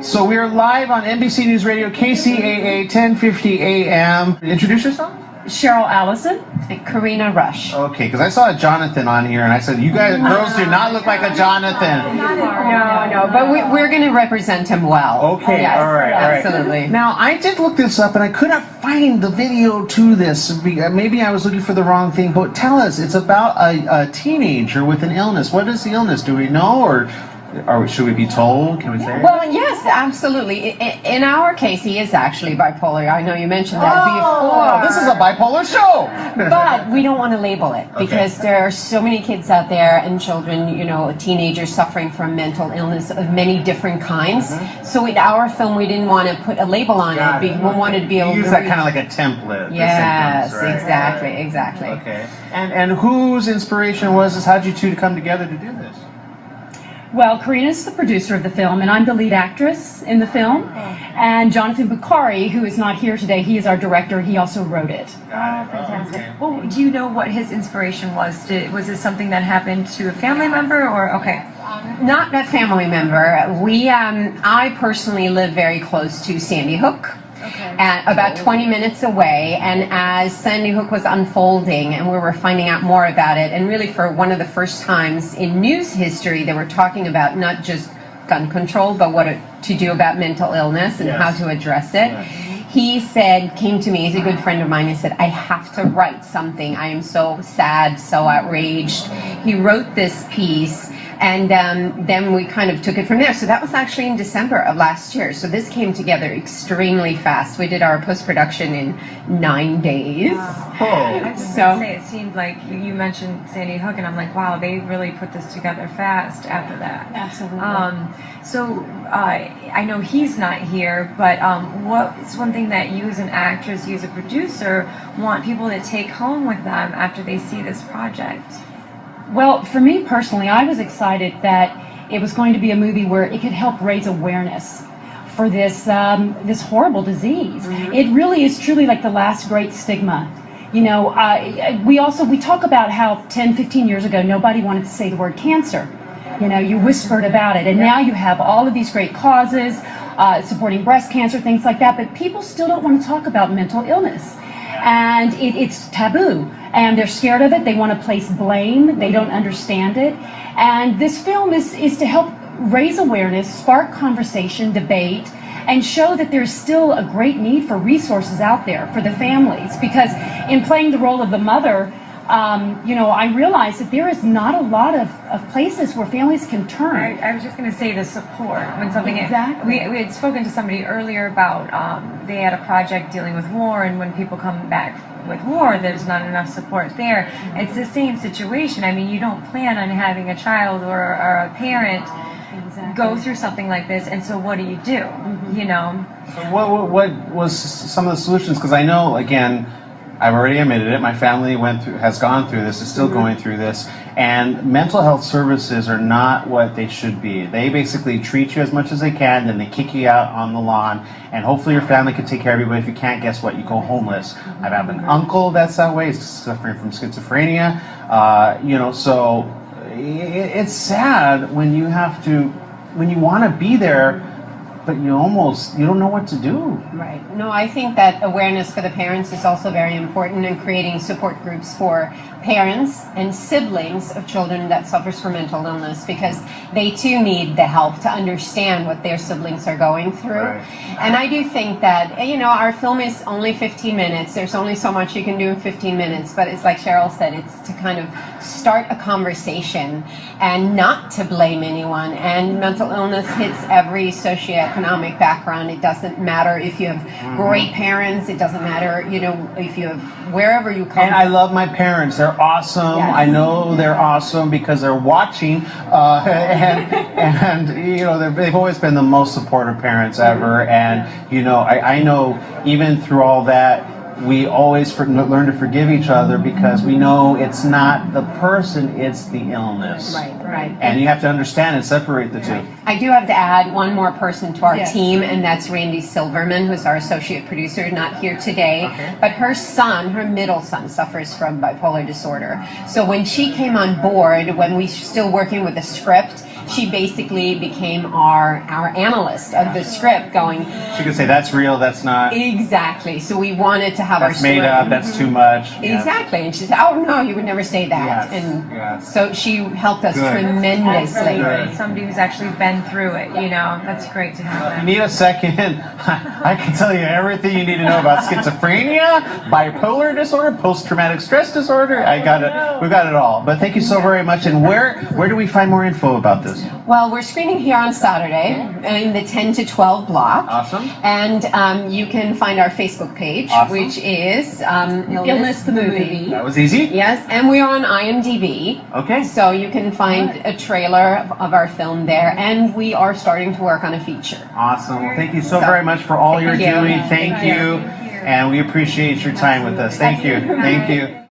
So we are live on NBC News Radio, KCAA, 1050 AM. Introduce yourself? Cheryl Allison. And Carina Rush. Okay, because I saw a Jonathan on here, and I said, you guys, girls do not look like a Jonathan. No, but we're going to represent him well. Okay, yes, all right. Absolutely. Now, I did look this up, and I could not find the video to this. Maybe I was looking for the wrong thing, but tell us, it's about a teenager with an illness. What is the illness? Do we know, or should we be told? Can we say? Well, yes, absolutely. In our case, he is actually bipolar. I know you mentioned that before. This is a bipolar show. But we don't want to label it because there are so many kids out there and children, teenagers suffering from mental illness of many different kinds. So in our film, we didn't want to put a label on it. We wanted to be able to use that kind of like a template. Yes, the symptoms, right? exactly. Okay. And whose inspiration was this? How'd you two come together to do this? Well, Carina's the producer of the film, and I'm the lead actress in the film. And Jonathan Bukhari, who is not here today, he is our director. He also wrote it. Fantastic. Okay. Well, do you know what his inspiration was? Was this something that happened to a family member, or okay? Not a family member. I personally live very close to Sandy Hook. About 20 minutes away, and as Sandy Hook was unfolding and we were finding out more about it, and really for one of the first times in news history they were talking about not just gun control but what to do about mental illness and how to address it. He came to me, he's a good friend of mine, he said, I have to write something. I am so sad, so outraged. He wrote this piece, and then we kind of took it from there. So that was actually in December of last year. So this came together extremely fast. We did our post-production in 9 days. Wow. I was just going to say, it seemed like you mentioned Sandy Hook, and I'm like, wow, they really put this together fast after that. Absolutely. So I know he's not here, but what's one thing that you as an actress, you as a producer, want people to take home with them after they see this project? Well, for me personally, I was excited that it was going to be a movie where it could help raise awareness for this this horrible disease. It really is truly like the last great stigma. We talk about how 10, 15 years ago, nobody wanted to say the word cancer. You whispered about it, and now you have all of these great causes, supporting breast cancer, things like that, but people still don't want to talk about mental illness. And it's taboo, and they're scared of it. They want to place blame. They don't understand it. And this film is to help raise awareness, spark conversation, debate, and show that there's still a great need for resources out there for the families. Because in playing the role of the mother, I realized that there is not a lot of places where families can turn. I was just going to say the support. When something Exactly. We had spoken to somebody earlier about they had a project dealing with war, and when people come back with war, there's not enough support there. It's the same situation. I mean, you don't plan on having a child or a parent go through something like this, and so what do? So what was some of the solutions? Because I know, again, I've already admitted it, my family has gone through this, is still going through this, and mental health services are not what they should be. They basically treat you as much as they can, then they kick you out on the lawn, and hopefully your family can take care of you, but if you can't, guess what? You go homeless. I have an uncle that's that way, he's suffering from schizophrenia, so it's sad when you want to be there, but you don't know what to do. Right. No, I think that awareness for the parents is also very important, in creating support groups for parents and siblings of children that suffers from mental illness, because they too need the help to understand what their siblings are going through. Right. And I do think that, our film is only 15 minutes. There's only so much you can do in 15 minutes, but it's like Cheryl said, it's to kind of start a conversation and not to blame anyone. And mental illness hits every socioeconomic background. It doesn't matter if you have great parents. It doesn't matter, if you have wherever you come from. And I love my parents. They're awesome. Yes. I know they're awesome because they're watching, and they've always been the most supportive parents ever. And I know even through all that, we always learn to forgive each other, because we know it's not the person, it's the illness. Right. And you have to understand and separate the two. I do have to add one more person to our team, and that's Randy Silverman, who's our associate producer, not here today. Okay. But her middle son, suffers from bipolar disorder. So when she came on board, when we were still working with the script, she basically became our analyst of the script, going, She could say that's real, that's not. exactly. So we wanted to have That's our story. made up. That's too much. Yeah. Exactly. And she said, oh no, you would never say that. Yes, And yes. so she helped us Good. tremendously. Good. Somebody who's actually been through it, you know, that's great to have You that. need a second. I can tell you everything you need to know about schizophrenia, bipolar disorder, post-traumatic stress disorder. We've got it all. But thank you so very much. And where do we find more info about this? Well, we're screening here on Saturday in the 10 to 12 block. Awesome. And you can find our Facebook page, Awesome. which is Illness the Movie. That was easy. Yes, and we're on IMDb. Okay. So you can find a trailer of our film there, and we are starting to work on a feature. Awesome. Well, thank you so very much for all you're Thank you. doing. Thank you. And we appreciate your time with us. Thank you. Thank you.